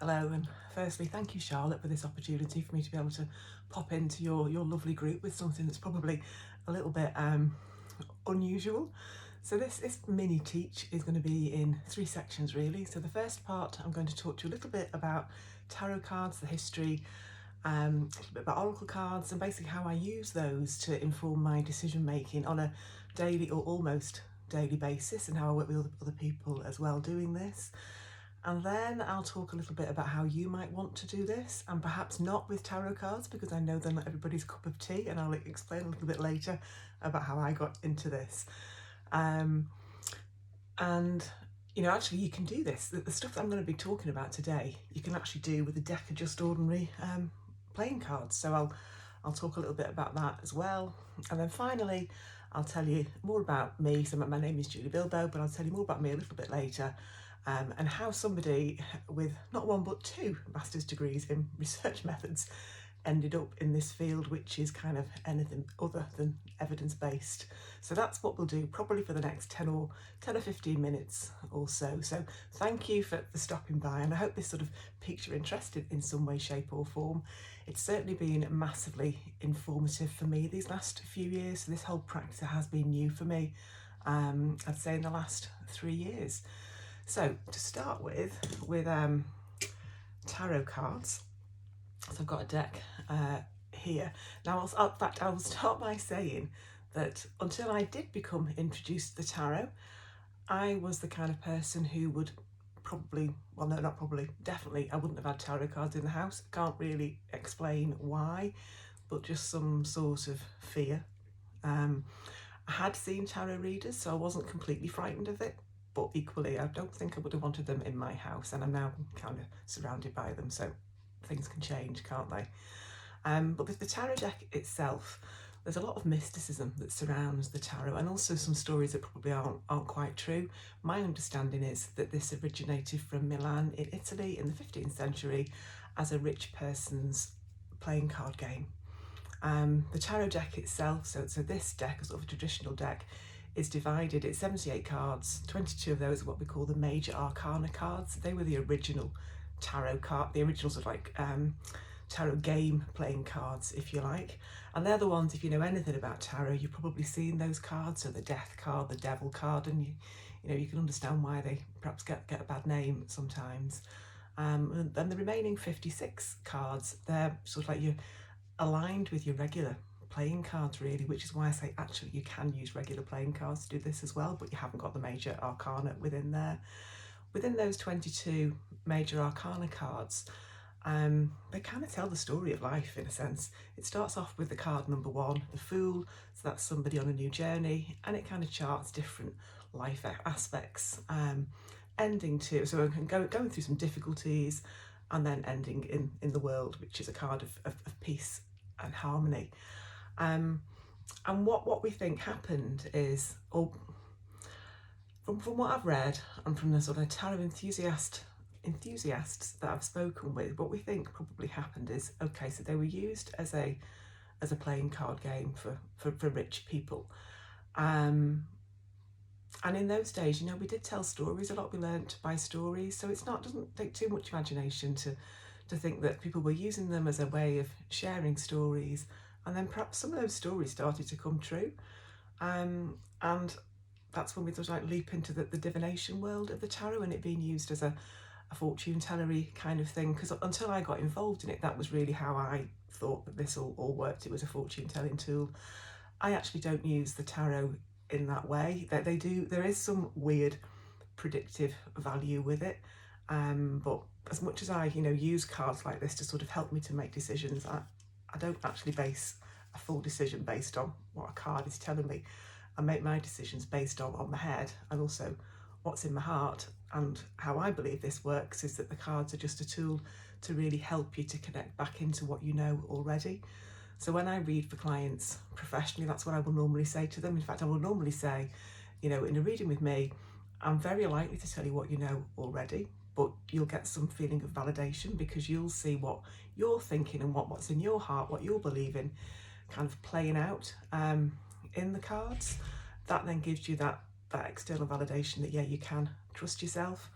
Hello, and firstly, thank you, Charlotte, for this opportunity for me to be able to pop into your lovely group with something that's probably a little bit unusual. So this mini teach is going to be in three sections really. So the first part, I'm going to talk to you a little bit about tarot cards, the history, a little bit about oracle cards, and basically how I use those to inform my decision making on a daily or almost daily basis, and how I work with other people as well doing this. And then I'll talk a little bit about how you might want to do this, and perhaps not with tarot cards, because I know they're not everybody's cup of tea, and I'll explain a little bit later about how I got into this. And actually you can do this. The stuff that I'm going to be talking about today, you can actually do with a deck of just ordinary playing cards. So I'll talk a little bit about that as well. And then finally, I'll tell you more about me. So my name is Julie Bilbo, but I'll tell you more about me a little bit later. And how somebody with not one but two master's degrees in research methods ended up in this field, which is kind of anything other than evidence-based. So that's what we'll do probably for the next 10 or 15 minutes or so. So thank you for stopping by, and I hope this sort of piques your interest in some way, shape or form. It's certainly been massively informative for me these last few years. So this whole practice has been new for me, I'd say in the last 3 years. So to start with tarot cards. So I've got a deck here. Now, in fact, I will start by saying that until I did become introduced to the tarot, I was the kind of person who would probably, well, no, not probably, definitely, I wouldn't have had tarot cards in the house. Can't really explain why, but just some sort of fear. I had seen tarot readers, so I wasn't completely frightened of it, but equally, I don't think I would have wanted them in my house, and I'm now kind of surrounded by them, so things can change, can't they? But with the tarot deck itself, there's a lot of mysticism that surrounds the tarot, and also some stories that probably aren't quite true. My understanding is that this originated from Milan in Italy in the 15th century as a rich person's playing card game. The tarot deck itself, so this deck, a sort of a traditional deck, is divided. It's 78 cards. 22 of those are what we call the major arcana cards. They were the original tarot card, the original sort of like tarot game playing cards, if you like. And they're the ones, if you know anything about tarot, you've probably seen those cards. So the death card, the devil card, and you can understand why they perhaps get a bad name sometimes. And then the remaining 56 cards, they're sort of like you're aligned with your regular playing cards really, which is why I say actually you can use regular playing cards to do this as well, but you haven't got the major arcana within there. Within those 22 major arcana cards, they kind of tell the story of life in a sense. It starts off with the card number 1, the Fool, so that's somebody on a new journey, and it kind of charts different life aspects, ending to, so going through some difficulties and then ending in the World, which is a card of peace and harmony. And what we think happened is, or from what I've read and from the sort of tarot enthusiasts that I've spoken with, what we think probably happened is, okay, so they were used as a playing card game for rich people. And in those days, we did tell stories a lot. We learnt by stories, so doesn't take too much imagination to think that people were using them as a way of sharing stories, and then perhaps some of those stories started to come true, and that's when we sort of like leap into the divination world of the tarot, and it being used as a fortune tellery kind of thing. Because until I got involved in it, that was really how I thought that this all worked. It was a fortune telling tool. I actually don't use the tarot in that way. That they do. There is some weird predictive value with it, but as much as I use cards like this to sort of help me to make decisions, I don't actually base a full decision based on what a card is telling me. I make my decisions based on my head and also what's in my heart. And how I believe this works is that the cards are just a tool to really help you to connect back into what you know already. So when I read for clients professionally, that's what I will normally say to them. In fact, I will normally say, in a reading with me, I'm very likely to tell you what you know already, but you'll get some feeling of validation because you'll see what you're thinking and what's in your heart, what you're believing, kind of playing out in the cards. That then gives you that external validation that, yeah, you can trust yourself.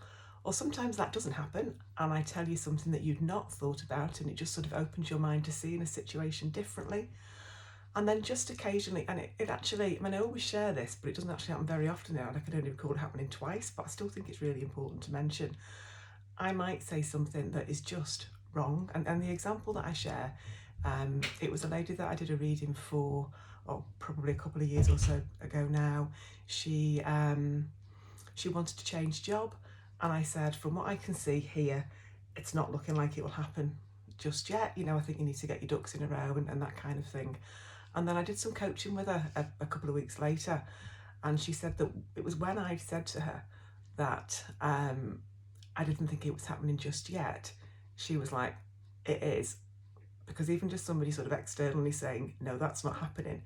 Or sometimes that doesn't happen and I tell you something that you'd not thought about, and it just sort of opens your mind to seeing a situation differently. And then just occasionally, and it actually, I mean, I always share this, but it doesn't actually happen very often now, and I can only recall it happening twice, but I still think it's really important to mention. I might say something that is just wrong. And the example that I share, it was a lady that I did a reading for, probably a couple of years or so ago now. She wanted to change job, and I said, from what I can see here, it's not looking like it will happen just yet. You know, I think you need to get your ducks in a row and that kind of thing. And then I did some coaching with her a couple of weeks later, and she said that it was when I said to her that I didn't think it was happening just yet. She was like, it is. Because even just somebody sort of externally saying, no, that's not happening,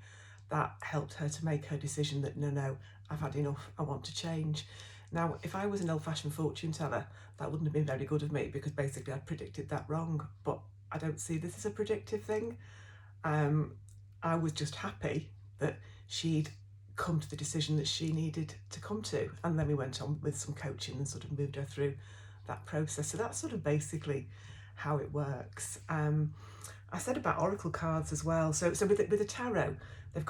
that helped her to make her decision that, no, I've had enough, I want to change. Now, if I was an old-fashioned fortune teller, that wouldn't have been very good of me, because basically I predicted that wrong. But I don't see this as a predictive thing. I was just happy that she'd come to the decision that she needed to come to. And then we went on with some coaching and sort of moved her through that process. So that's sort of basically how it works. I said about oracle cards as well. So with the tarot, they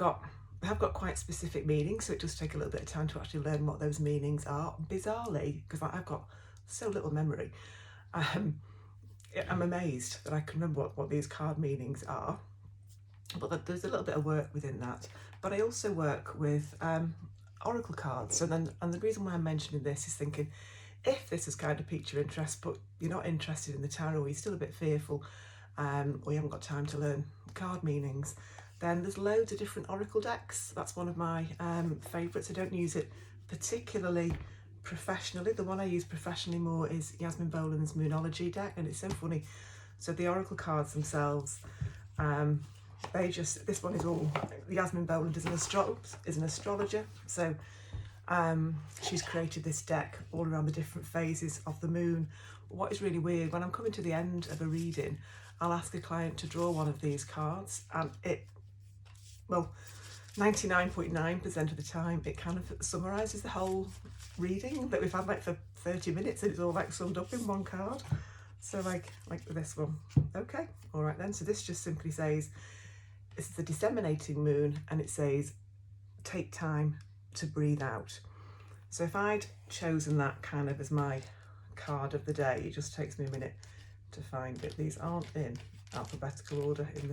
have got quite specific meanings, so it does take a little bit of time to actually learn what those meanings are. Bizarrely, because I've got so little memory, I'm amazed that I can remember what these card meanings are. But there's a little bit of work within that. But I also work with oracle cards. And the reason why I'm mentioning this is thinking, if this has kind of piqued your interest, but you're not interested in the tarot, or you're still a bit fearful, or you haven't got time to learn card meanings, then there's loads of different oracle decks. That's one of my favourites. I don't use it particularly professionally. The one I use professionally more is Yasmin Boland's Moonology deck, and it's so funny. So the oracle cards themselves, this one is all, Yasmin Boland is an astrologer, so she's created this deck all around the different phases of the moon. What is really weird, when I'm coming to the end of a reading, I'll ask a client to draw one of these cards, and 99.9% of the time, it kind of summarises the whole reading that we've had like for 30 minutes, and it's all like summed up in one card. So like this one. Okay, all right then. So this just simply says, it's the disseminating moon, and it says, take time to breathe out. So if I'd chosen that kind of as my card of the day, it just takes me a minute to find it. These aren't in alphabetical order in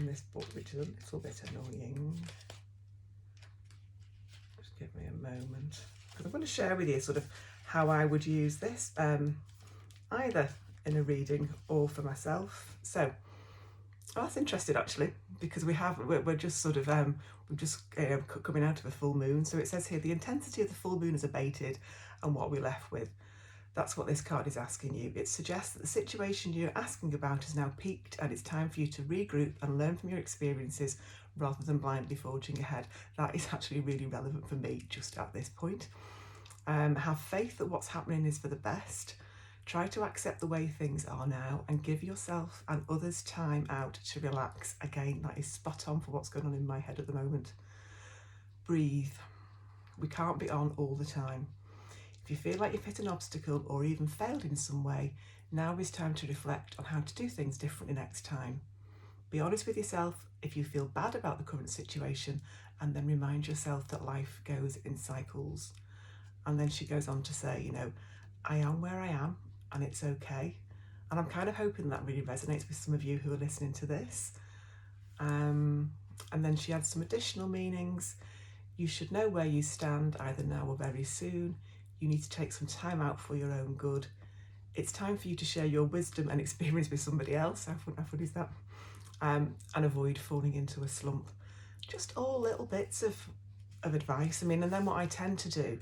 this book, which is a little bit annoying. Just give me a moment, because I'm going to share with you sort of how I would use this, either in a reading or for myself. So that's interesting actually, because we're just sort of we're just coming out of a full moon. So it says here, the intensity of the full moon has abated, and what we're left with. That's what this card is asking you. It suggests that the situation you're asking about has now peaked, and it's time for you to regroup and learn from your experiences rather than blindly forging ahead. That is actually really relevant for me just at this point. Have faith that what's happening is for the best. Try to accept the way things are now, and give yourself and others time out to relax. Again, that is spot on for what's going on in my head at the moment. Breathe. We can't be on all the time. If you feel like you've hit an obstacle or even failed in some way, now is time to reflect on how to do things differently next time. Be honest with yourself if you feel bad about the current situation, and then remind yourself that life goes in cycles. And then she goes on to say, I am where I am, and it's okay. And I'm kind of hoping that really resonates with some of you who are listening to this. And then she adds some additional meanings. You should know where you stand, either now or very soon. You need to take some time out for your own good. It's time for you to share your wisdom and experience with somebody else. How fun is that? And avoid falling into a slump. Just all little bits of advice. And then what I tend to do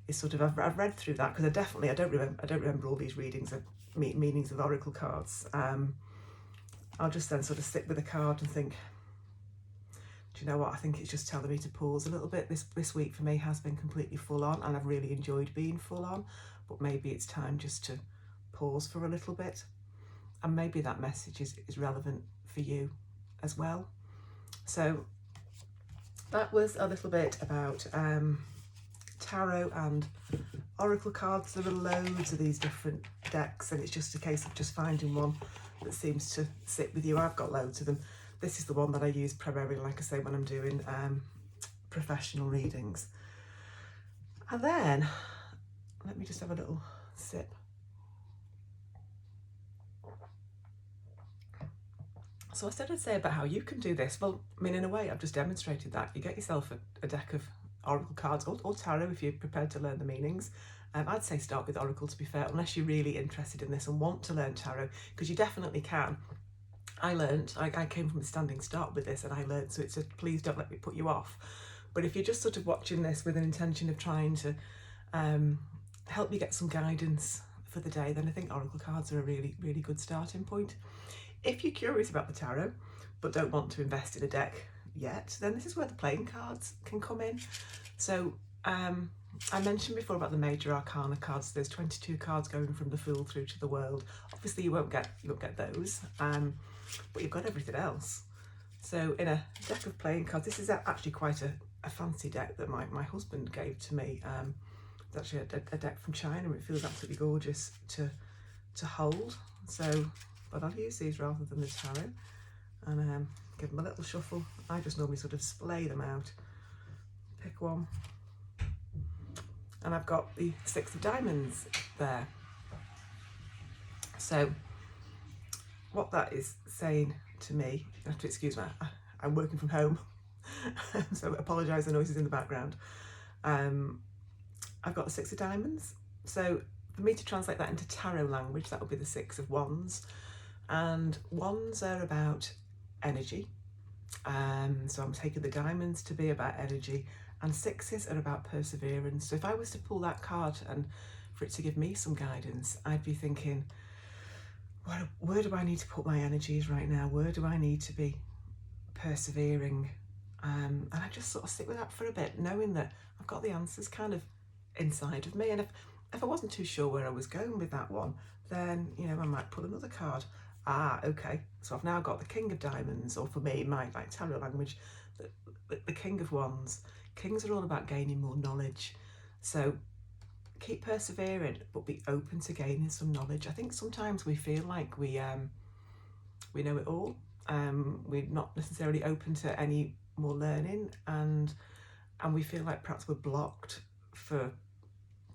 is sort of, I've read through that, because I don't remember all these readings of meanings of oracle cards. I'll just then sort of sit with a card and think, do you know what, I think it's just telling me to pause a little bit. This week for me has been completely full on, and I've really enjoyed being full on, but maybe it's time just to pause for a little bit, and maybe that message is relevant for you as well. So that was a little bit about tarot and oracle cards. There are loads of these different decks, and it's just a case of just finding one that seems to sit with you. I've got loads of them. This is the one that I use primarily, like I say, when I'm doing professional readings. And then, let me just have a little sip. So I said I'd say about how you can do this. Well, I mean, in a way, I've just demonstrated that. You get yourself a deck of oracle cards, or tarot if you're prepared to learn the meanings. I'd say start with oracle, to be fair, unless you're really interested in this and want to learn tarot, because you definitely can. I came from a standing start with this, and I learned, so it's a please don't let me put you off. But if you're just sort of watching this with an intention of trying to help you get some guidance for the day, then I think oracle cards are a really, really good starting point. If you're curious about the tarot but don't want to invest in a deck yet, then this is where the playing cards can come in. So I mentioned before about the major arcana cards. There's 22 cards going from the Fool through to the World. Obviously you won't get those, but you've got everything else. So in a deck of playing cards, this is actually quite a fancy deck that my husband gave to me. It's actually a deck from China. It feels absolutely gorgeous to hold. So, but I'll use these rather than the tarot, and give them a little shuffle. I just normally sort of splay them out. Pick one. And I've got the 6 of diamonds there. So what that is saying to me, you have to excuse me, I'm working from home, so apologise the noises in the background. I've got the 6 of diamonds. So for me to translate that into tarot language, that would be the 6 of wands. And wands are about energy. So I'm taking the diamonds to be about energy, and 6s are about perseverance. So if I was to pull that card and for it to give me some guidance, I'd be thinking, where do I need to put my energies right now? Where do I need to be persevering? And I just sort of sit with that for a bit, knowing that I've got the answers kind of inside of me. And if I wasn't too sure where I was going with that one, then, you know, I might pull another card. Okay, so I've now got the King of Diamonds, or for me, my tarot language, the King of Wands. Kings are all about gaining more knowledge. So keep persevering, but be open to gaining some knowledge. I think sometimes we feel like we know it all. We're not necessarily open to any more learning, and we feel like perhaps we're blocked for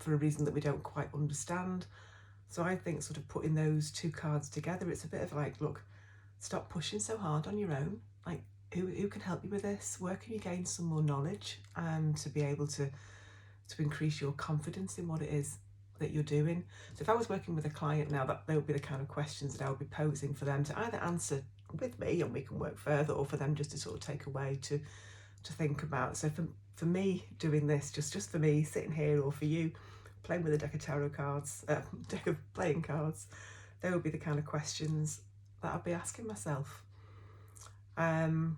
a reason that we don't quite understand. So I think sort of putting those 2 cards together, it's a bit of like, look, stop pushing so hard on your own. Like, who can help you with this? Where can you gain some more knowledge to be able to increase your confidence in what it is that you're doing? So if I was working with a client now, that they would be the kind of questions that I would be posing for them to either answer with me and we can work further, or for them just to sort of take away to think about. So for me doing this, just for me sitting here, or for you playing with a deck of tarot cards, deck of playing cards, they would be the kind of questions that I'd be asking myself. And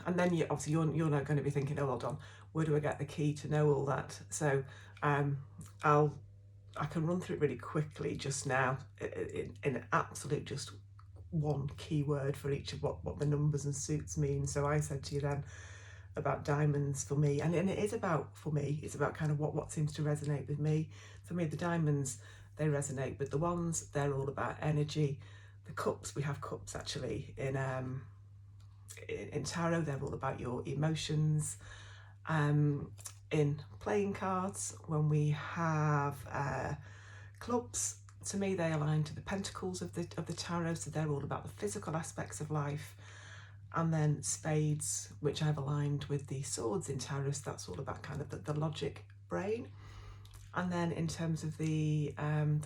then obviously you're not going to be thinking, oh, hold on, where do I get the key to know all that? So I can run through it really quickly just now in absolute just one key word for each of what the numbers and suits mean. So I said to you then about diamonds for me, and it is about, for me, it's about kind of what seems to resonate with me. For me, the diamonds, they resonate with the wands. They're all about energy. The cups, we have cups actually in tarot, they're all about your emotions. In playing cards, when we have clubs, to me they align to the pentacles of the tarot, so they're all about the physical aspects of life. And then spades, which I've aligned with the swords in tarot, so that's all about kind of the logic brain. And then in terms of the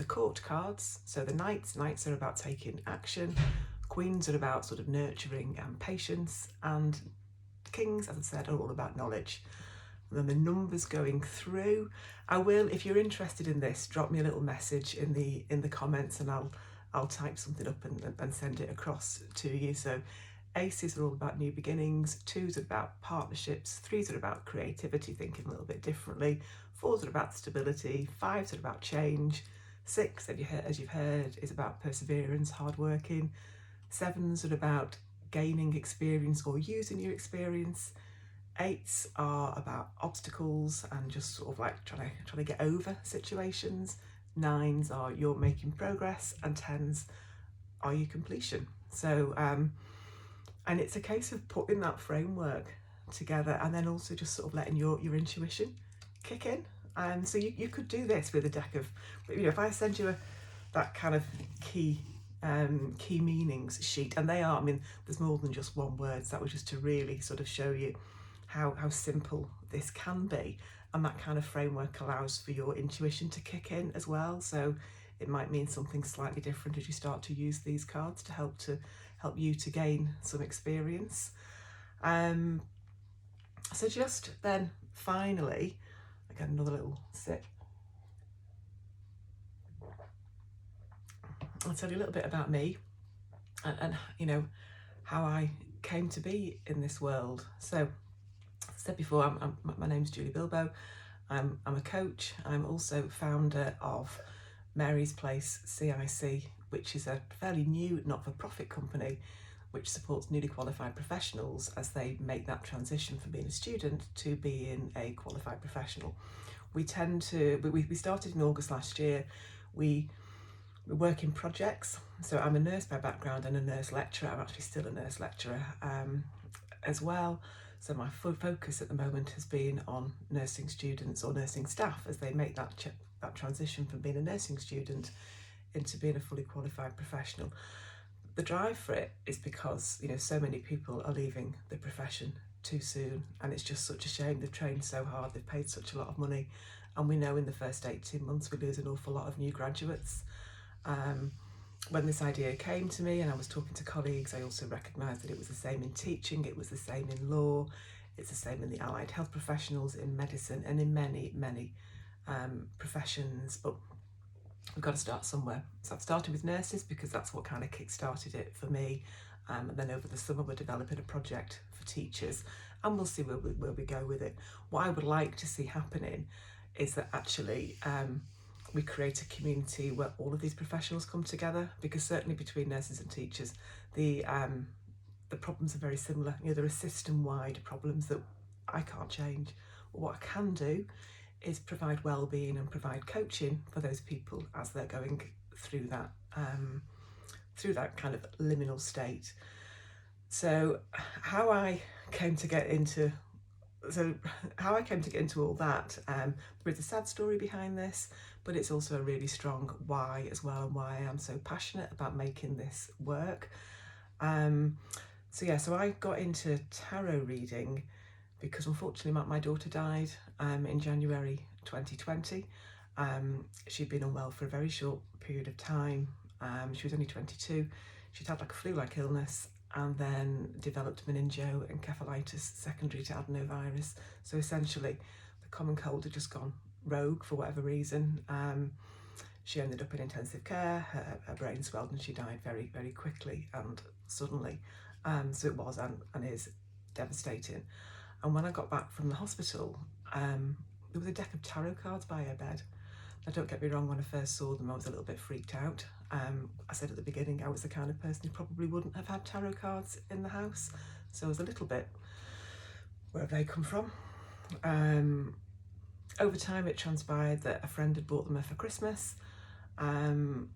court cards, so the knights are about taking action, queens are about sort of nurturing and patience, and kings, as I said, are all about knowledge. And then the numbers going through, I will, if you're interested in this, drop me a little message in the comments, and I'll type something up and send it across to you. So aces are all about new beginnings, 2s are about partnerships, 3s are about creativity, thinking a little bit differently, 4s are about stability, 5s are about change, 6, as you've heard, is about perseverance, hard working, 7s are about gaining experience or using your experience, 8s are about obstacles and just sort of like trying to get over situations. 9s are you're making progress, and 10s are your completion. So and it's a case of putting that framework together, and then also just sort of letting your intuition kick in. And so you could do this with a deck of, if I send you that kind of key meanings sheet, and they are, I mean, there's more than just one word, so that was just to really sort of show you how simple this can be. And that kind of framework allows for your intuition to kick in as well. So it might mean something slightly different as you start to use these cards to help you to gain some experience. So just then finally, again, another little sip. I'll tell you a little bit about me and how I came to be in this world. So, as I said before, my name's Julie Bilbo. I'm a coach. I'm also founder of Mary's Place CIC, which is a fairly new not-for-profit company which supports newly qualified professionals as they make that transition from being a student to being a qualified professional. We started in August last year. We work in projects. So I'm a nurse by background and a nurse lecturer. I'm actually still a nurse lecturer as well. So my focus at the moment has been on nursing students or nursing staff as they make that transition from being a nursing student into being a fully qualified professional. The drive for it is because so many people are leaving the profession too soon, and it's just such a shame. They've trained so hard, they've paid such a lot of money, and we know in the first 18 months we lose an awful lot of new graduates. When this idea came to me and I was talking to colleagues, I also recognised that it was the same in teaching, it was the same in law, it's the same in the allied health professionals, in medicine, and in many professions. But we've got to start somewhere. So I've started with nurses because that's what kind of kick-started it for me. And then over the summer we're developing a project for teachers, and we'll see where we go with it. What I would like to see happening is that actually we create a community where all of these professionals come together, because certainly between nurses and teachers the problems are very similar. There are system-wide problems that I can't change. But what I can do is provide well-being and provide coaching for those people as they're going through that kind of liminal state. So how I came to get into all that, there is a sad story behind this, but it's also a really strong why as well, and why I am so passionate about making this work. So I got into tarot reading because unfortunately my daughter died in January 2020. She'd been unwell for a very short period of time. She was only 22. She'd had like a flu-like illness and then developed meningoencephalitis secondary to adenovirus. So essentially the common cold had just gone rogue for whatever reason. She ended up in intensive care, her brain swelled, and she died very, very quickly and suddenly. So it was and is devastating. And when I got back from the hospital, there was a deck of tarot cards by her bed. Now, don't get me wrong, when I first saw them I was a little bit freaked out. I said at the beginning I was the kind of person who probably wouldn't have had tarot cards in the house, so I was a little bit, where have they come from? Over time it transpired that a friend had bought them for Christmas, and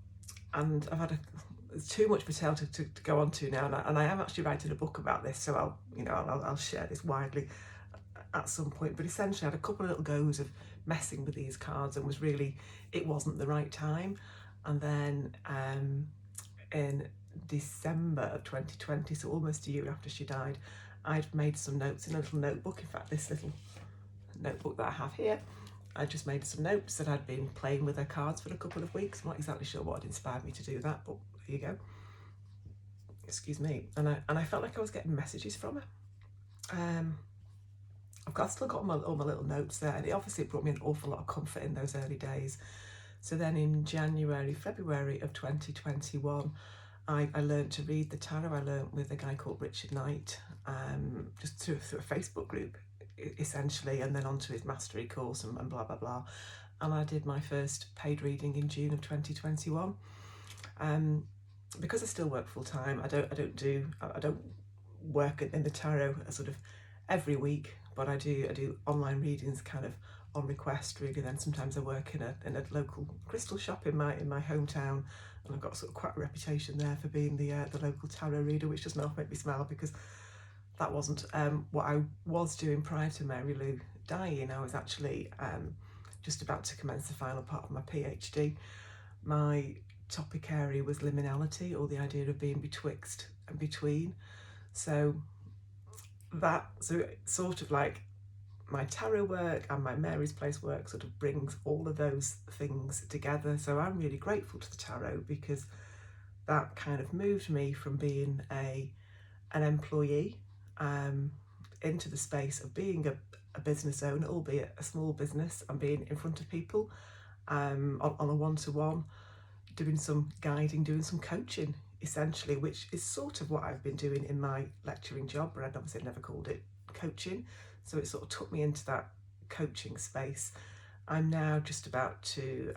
I've had there's too much detail to go on to now, and I am actually writing a book about this, so I'll share this widely at some point. But essentially I had a couple of little goes of messing with these cards, and it wasn't the right time. And then in December of 2020, so almost a year after she died, I'd made some notes in a little notebook. In fact, this little notebook that I have here, I just made some notes that I'd been playing with her cards for a couple of weeks. I'm not exactly sure what had inspired me to do that, but there you go. Excuse me. And I felt like I was getting messages from her. I've still got all my little notes there, and it obviously brought me an awful lot of comfort in those early days. So then in February of 2021, I learned to read the tarot. I learned with a guy called Richard Knight, just through a Facebook group, essentially, and then onto his mastery course and blah, blah, blah. And I did my first paid reading in June of 2021. Because I still work full time, I don't work in the tarot sort of every week, but I do online readings kind of on request really. Then sometimes I work in a local crystal shop in my hometown, and I've got sort of quite a reputation there for being the local tarot reader, which does not make me smile because that wasn't what I was doing prior to Mary Lou dying. I was actually just about to commence the final part of my PhD. My topic area was liminality, or the idea of being betwixt and between. So it's sort of like my tarot work and my Mary's Place work sort of brings all of those things together. So I'm really grateful to the tarot because that kind of moved me from being an employee into the space of being a business owner, albeit a small business, and being in front of people on a one-to-one, doing some guiding, doing some coaching essentially, which is sort of what I've been doing in my lecturing job, but I'd obviously never called it coaching. So it sort of took me into that coaching space. I'm now just about to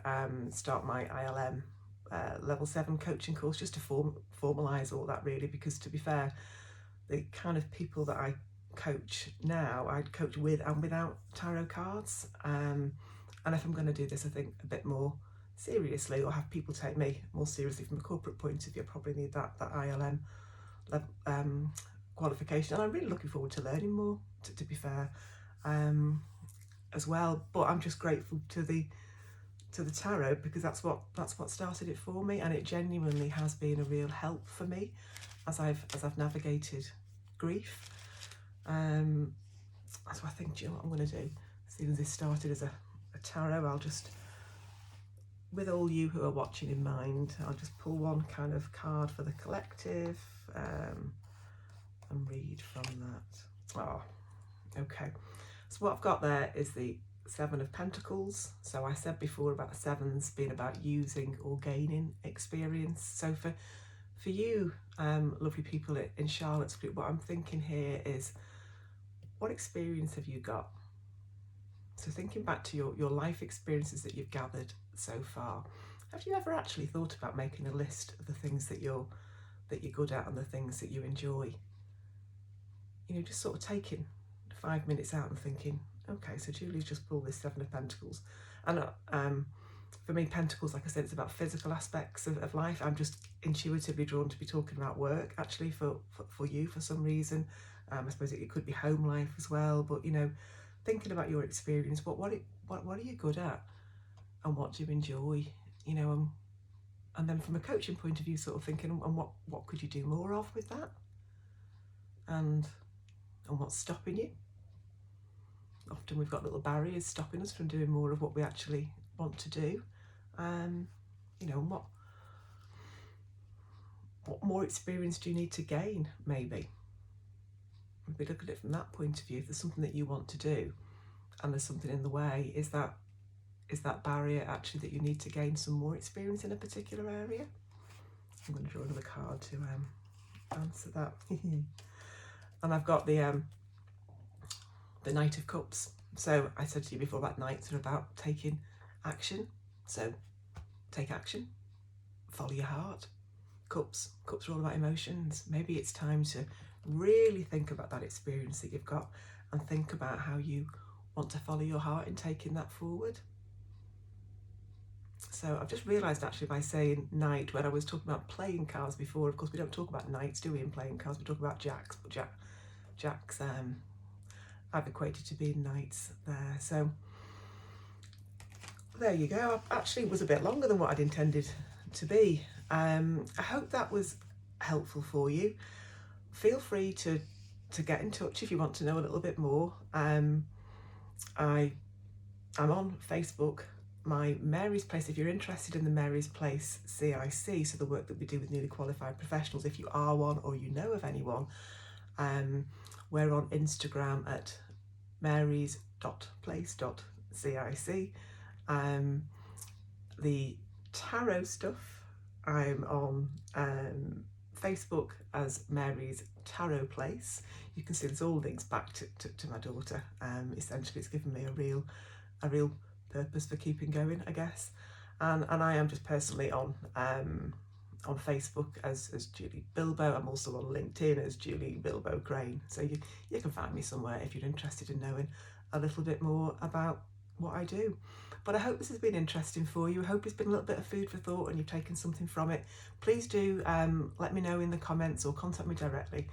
start my ILM level 7 coaching course, just to formalise all that really, because to be fair, the kind of people that I coach now, I'd coach with and without tarot cards. And if I'm going to do this, I think a bit more seriously, or have people take me more seriously from a corporate point of view, I probably need that ILM level, qualification. And I'm really looking forward to learning more, to be fair, as well. But I'm just grateful to the tarot because that's what started it for me, and it genuinely has been a real help for me as I've navigated grief. So I think, do you know what I'm going to do? Seeing as this started as a tarot, I'll just, with all you who are watching in mind, I'll just pull one kind of card for the collective and read from that. Oh, okay. So what I've got there is the 7 of Pentacles. So I said before about the 7s being about using or gaining experience. So for you, lovely people in Charlotte's group, what I'm thinking here is, what experience have you got? So thinking back to your life experiences that you've gathered so far, have you ever actually thought about making a list of the things that you're good at and the things that you enjoy? You know, just sort of taking 5 minutes out and thinking, okay, so Julie's just pulled this 7 of Pentacles. And for me, Pentacles, like I said, it's about physical aspects of life. I'm just intuitively drawn to be talking about work, actually, for you, for some reason. I suppose it could be home life as well, but, you know, thinking about your experience, what are you good at and what do you enjoy, you know, and then from a coaching point of view, sort of thinking, and what could you do more of with that, and what's stopping you. Often we've got little barriers stopping us from doing more of what we actually want to do. You know, what more experience do you need to gain, maybe look at it from that point of view. If there's something that you want to do and there's something in the way, is that barrier actually that you need to gain some more experience in a particular area? I'm going to draw another card to answer that. And I've got the Knight of Cups. So I said to you before about knights are about taking action. So take action, follow your heart. Cups are all about emotions. Maybe it's time to really think about that experience that you've got and think about how you want to follow your heart in taking that forward. So I've just realised actually by saying knight, when I was talking about playing cards before, of course we don't talk about knights, do we, in playing cards? We talk about jacks, but jacks I've equated to being knights there. So there you go. Actually, it was a bit longer than what I'd intended to be. I hope that was helpful for you. Feel free to get in touch if you want to know a little bit more. I'm on Facebook, my Mary's Place, if you're interested in the Mary's Place CIC, so the work that we do with newly qualified professionals, if you are one or you know of anyone, we're on Instagram at marys.place.cic. The tarot stuff, I'm on Facebook as Mary's Tarot Place. You can see there's all links back to my daughter. Essentially, it's given me a real purpose for keeping going, I guess. And I am just personally on on Facebook as Julie Bilbo. I'm also on LinkedIn as Julie Bilbo Crane. So you can find me somewhere if you're interested in knowing a little bit more about what I do. But I hope this has been interesting for you. I hope it's been a little bit of food for thought and you've taken something from it. Please do let me know in the comments or contact me directly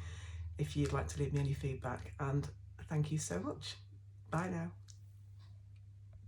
if you'd like to leave me any feedback. And thank you so much. Bye now.